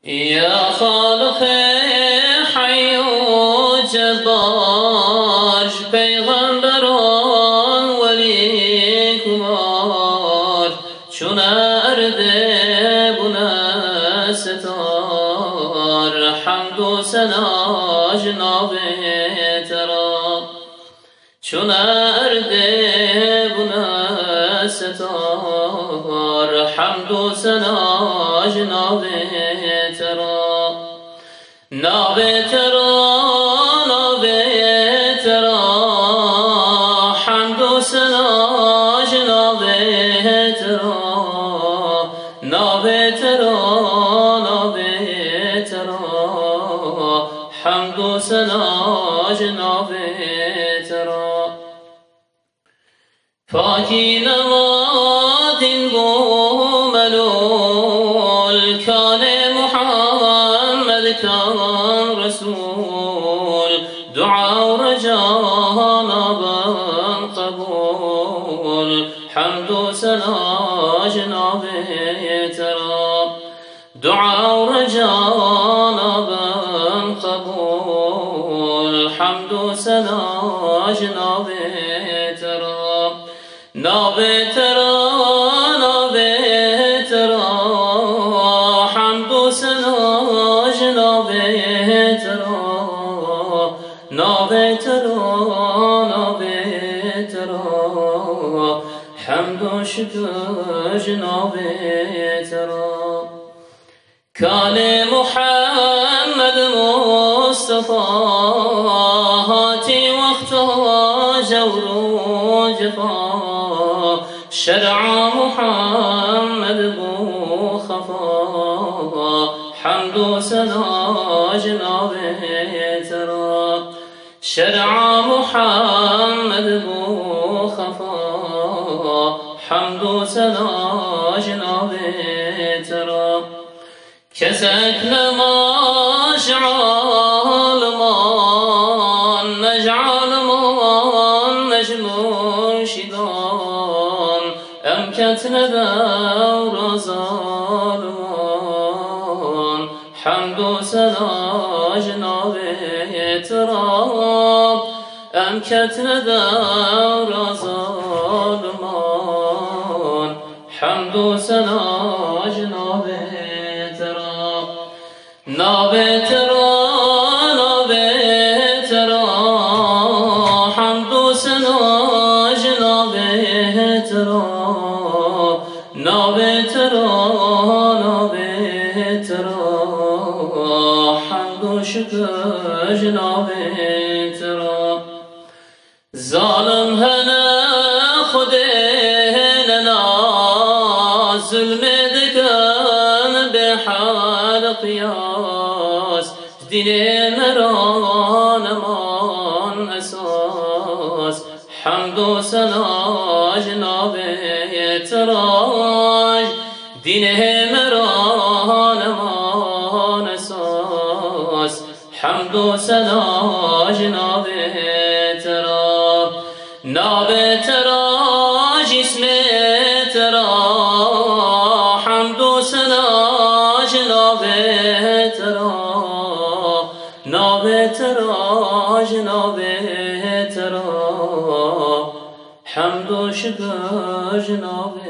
يا خالق حي و جبار پیغمبران ولی کبار چون ارده بونه ستار حمد و ثنا جناب ترا چون ارده بونه ستار حمد و ثنا جناب ترا ناب ترا ناب ترا حمد و ثنا جناب ترا ناب ترا ناب ترا حمد و ثنا جناب ترا پاکی نواد بو ملول کان محمد کان رسول دعا و رجا نابن قبول حمد و ثنا جناب ترا دعا و رجا نابن قبول حمد و ثنا جناب ترا ناب ترا ناب ترا حمد و ثنا جناب ترا ناب ترا ناب ترا حمد و شکر جناب ترا کان محمد مصطفى هاتی وقتا جور و جفا شرع محمد بو خفا حمد و ثنا جناب ترا شرع محمد بو خفا حمد و ثنا جناب ترا کسک نماش عالمان نجعل من نجم شدان امکت ندور ظالمان حمد و ثنا جناب ترا امکت ندور ظالمان حمد و ثنا جناب ترا ناب ترا ناب ترا حمد و ثنا جناب ترا ناب ترا ناب ترا حمد و شکر جناب ترا ظالم هنه خود هننا ظلم دکن به حال قیاس دین مرا نمان اساس حمد و ثنا جناب تراج دین مرا نمان اساس حمد و ثنا جناب ترا ناب ترا جسم ترا حمد و ثنا جناب ترا ناب ترا جناب ترا حمد و شکر جناب